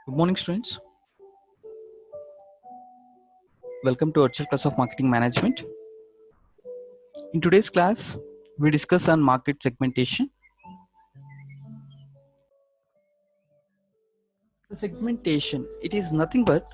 Good morning, students. Welcome to virtual class of marketing management. In today's class, we discuss on market segmentation. The segmentation, it is nothing but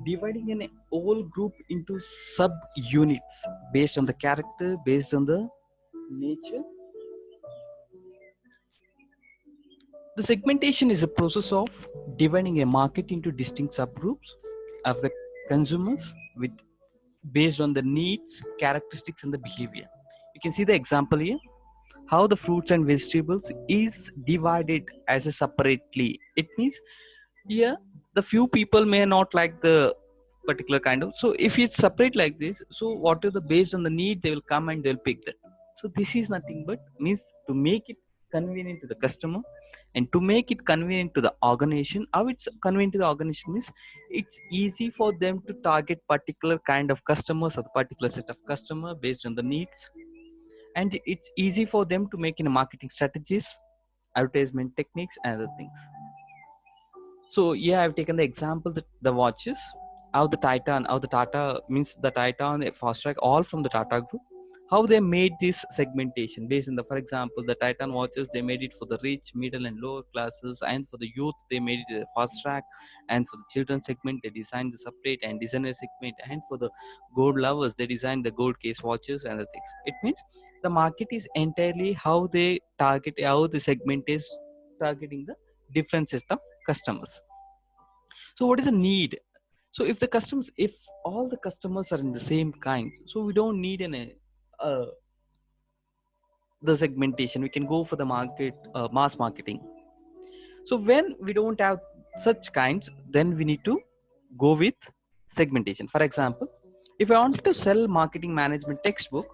dividing an whole group into sub units based on the character, based on the nature. The segmentation is a process of dividing a market into distinct subgroups of the consumers with based on the needs, characteristics, and the behavior. You can see the example here. How the fruits and vegetables is divided as a separately. It means here the few people may not like the particular kind of, so if it's separate like this, so what is the based on the need, they will come and they'll pick that. So this is nothing but means to make it convenient to the customer and to make it convenient to the organization. How it's convenient to the organization is it's easy for them to target particular kind of customers or the particular set of customer based on the needs, and it's easy for them to make in marketing strategies, advertisement techniques, and other things. So yeah, I've taken the example that the watches, how the Titan, how the Tata means the Titan, the Fastrack, all from the Tata group. How they made this segmentation based on the, for example, the Titan watches, they made it for the rich, middle, and lower classes, and for the youth, they made it a fast track, and for the children segment, they designed the separate and designer segment, and for the gold lovers, they designed the gold case watches and other things. It means the market is entirely how they target, how the segment is targeting the different set of customers. So what is the need? So if the customers, if all the customers are in the same kind, so we don't need uh, the segmentation. We can go for the market, mass marketing. So when we don't have such kinds, then we need to go with segmentation. For example, if I wanted to sell marketing management textbook,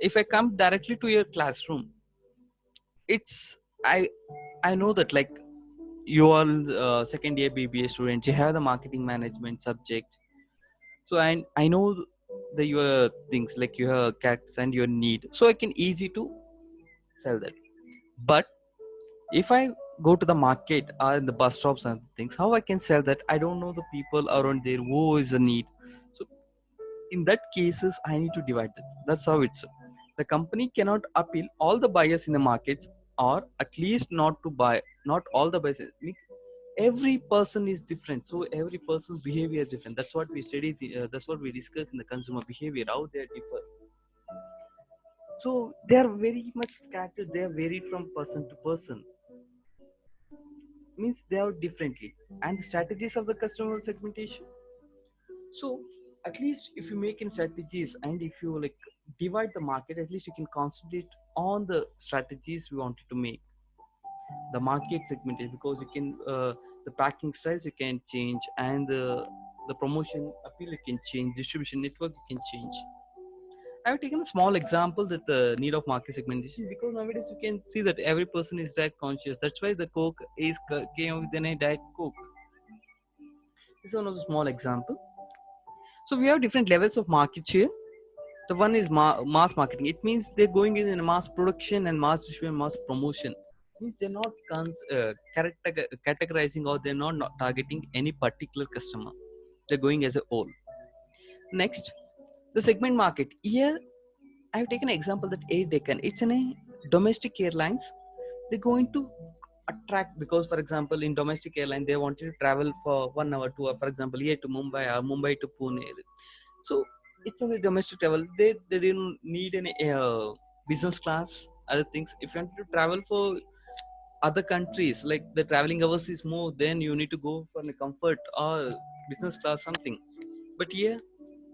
if I come directly to your classroom, it's I know that like you all second year BBA students, you have the marketing management subject. So I know the your things like your characters and your need, so I can easy to sell that. But if I go to the market or in the bus stops and things, how I can sell that? I don't know the people around there who is a need. So in that cases, I need to divide that. That's how it's. The company cannot appeal all the buyers in the markets, or at least not to buy, not all the buyers. Every person is different, so every person's behavior is different. That's what we study. That's what we discuss in the consumer behavior, how they differ. So they are very much scattered. They are varied from person to person. Means they are differently, and the strategies of the customer segmentation. So at least if you make in strategies and if you like divide the market, at least you can concentrate on the strategies we wanted to make. The market segmentation, because you can the packing styles you can change, and the promotion appeal you can change, distribution network you can change. I've taken a small example that the need of market segmentation, because nowadays you can see that every person is diet conscious. That's why the Coke is came with a diet Coke. This is one of the small example. So we have different levels of market share. The one is mass marketing. It means they're going in mass production and mass distribution, mass promotion. Means they're not categorizing, or they're not targeting any particular customer. They're going as a whole. Next, the segment market. Here, I've taken an example that Air Deccan. It's in a domestic airlines. They're going to attract, because for example in domestic airline they wanted to travel for 1 hour, 2 hour, for example here to Mumbai or Mumbai to Pune. So it's only domestic travel. They didn't need any business class, other things. If you want to travel for other countries, like the traveling hours is more, then you need to go for the comfort or business class something. But here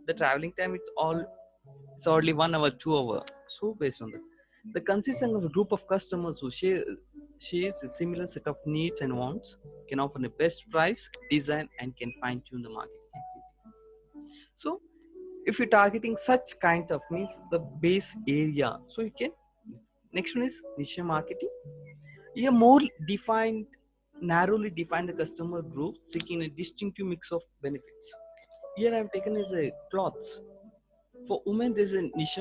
the traveling time, it's only 1 hour, 2 hour. So based on that, the consisting of a group of customers who shares a similar set of needs and wants, can offer the best price, design, and can fine tune the market. So if you're targeting such kinds of means the base area, so you can. Next one is niche marketing. A more defined, narrowly define the customer group seeking a distinctive mix of benefits. Here I've taken as a clothes. For women, there's a niche.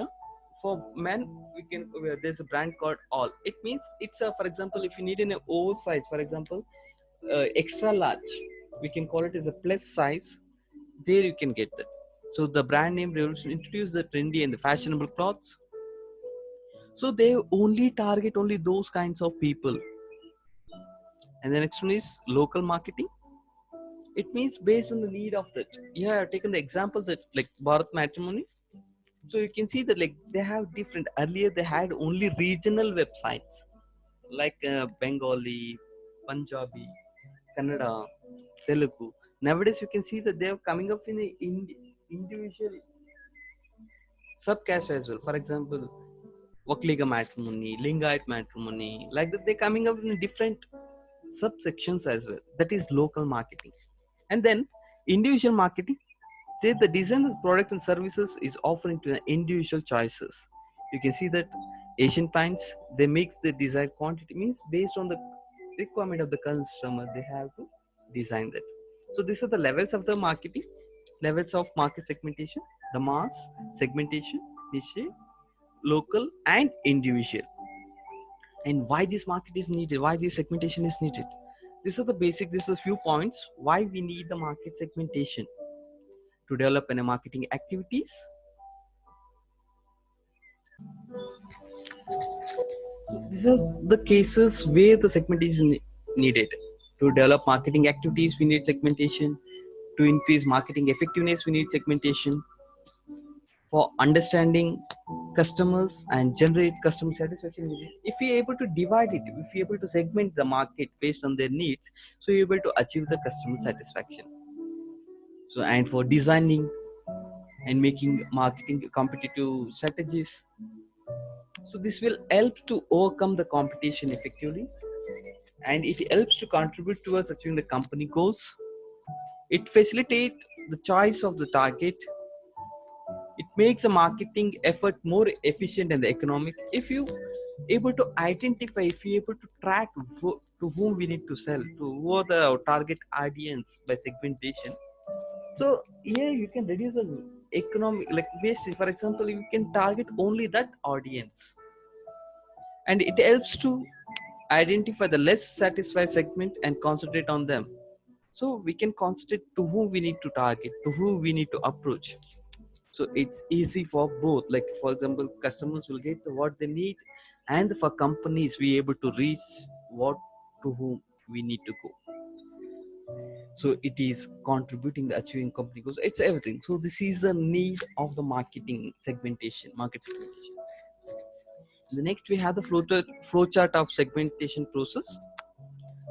For men, we can there's a brand called All. It means it's a, for example, if you need an oversize, for example, extra large. we can call it as a plus size. There you can get that. So the brand name Revolution introduced the trendy and the fashionable clothes. So they only target only those kinds of people. And the next one is local marketing. It means based on the need of that. Yeah, I've taken the example that like Bharat Matrimony. So you can see that like they have different. Earlier they had only regional websites like Bengali, Punjabi, Kannada, Telugu. Nowadays you can see that they are coming up in a individual subcaste as well. For example, Vakliga matrimony, Lingayat matrimony, like that they're coming up in different subsections as well. That is local marketing. And then individual marketing, say the design of the product and services is offering to the individual choices. You can see that Asian Paints, they mix the desired quantity, means based on the requirement of the customer, they have to design that. So these are the levels of the marketing, levels of market segmentation, the mass, segmentation, niche, local and individual. And why this market is needed, why this segmentation is needed. These are the basic, this is a few points why we need the market segmentation to develop any marketing activities. These are the cases where the segmentation is needed. To develop marketing activities, we need segmentation. To increase marketing effectiveness, we need segmentation. For understanding customers and generate customer satisfaction, if we are able to divide it, if we are able to segment the market based on their needs, so you're able to achieve the customer satisfaction. So, and for designing and making marketing competitive strategies, so this will help to overcome the competition effectively, and it helps to contribute towards achieving the company goals. It facilitates the choice of the target. It makes the marketing effort more efficient and economic. If you able to identify, if you able to track to whom we need to sell, to who are the target audience by segmentation. So here you can reduce the economic like waste. For example, you can target only that audience, and it helps to identify the less satisfied segment and concentrate on them. So we can concentrate to whom we need to target, to whom we need to approach. So it's easy for both, like for example customers will get what they need, and for companies we able to reach what to whom we need to go. So it is contributing the achieving company goals, it's everything. So this is the need of the marketing segmentation, market segmentation. The next we have the flow chart of segmentation process.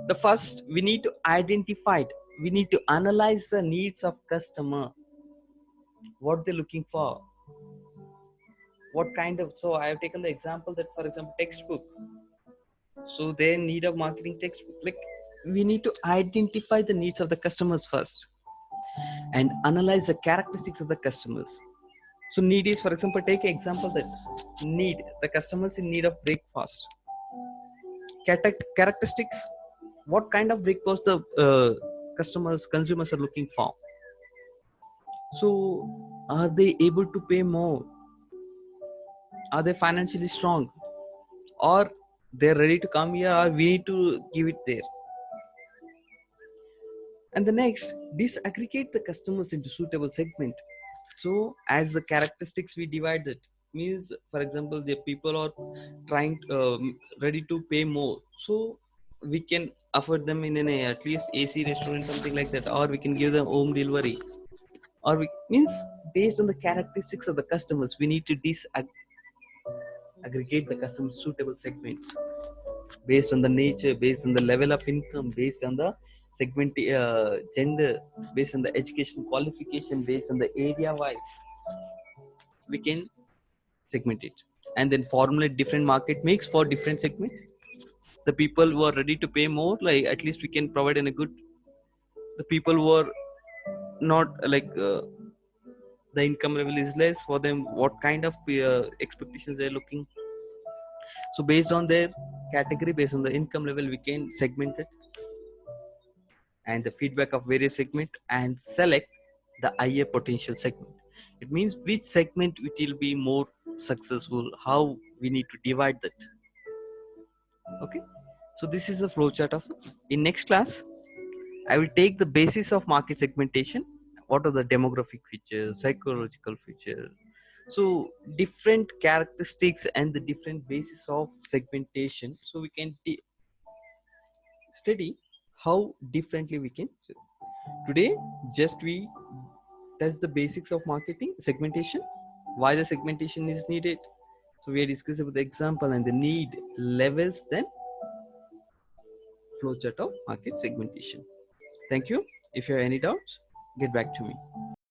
The first we need to identify it, we need to analyze the needs of customer, what they're looking for, what kind of. So I have taken the example that for example textbook, so they need a marketing textbook. Like we need to identify the needs of the customers first and analyze the characteristics of the customers. So need is, for example, take an example that need, the customers in need of breakfast. Characteristics, what kind of breakfast the consumers are looking for. So are they able to pay more, are they financially strong, or they're ready to come here, or we need to give it there. And the next, disaggregate the customers into suitable segment. So as the characteristics we divide it, means for example the people are trying ready to pay more, so we can afford them in an at least AC restaurant, something like that, or we can give them home delivery, or we means based on the characteristics of the customers we need to aggregate the customer suitable segments based on the nature, based on the level of income, based on the segment gender, based on the education qualification, based on the area wise, we can segment it, and then formulate different market mix for different segment. The people who are ready to pay more, like at least we can provide in a good. The people who are not like the income level is less for them, what kind of expectations they're looking. So based on their category, based on the income level, we can segment it and the feedback of various segment and select the higher potential segment. It means which segment it will be more successful, how we need to divide that. Okay, so this is a flowchart of. In next class I will take the basis of market segmentation. What are the demographic features, psychological features? So different characteristics and the different basis of segmentation. So we can study how differently we can. Today, just we test the basics of marketing segmentation, why the segmentation is needed. So we are discussing about the example and the need levels, then flowchart of market segmentation. Thank you. If you have any doubts, get back to me.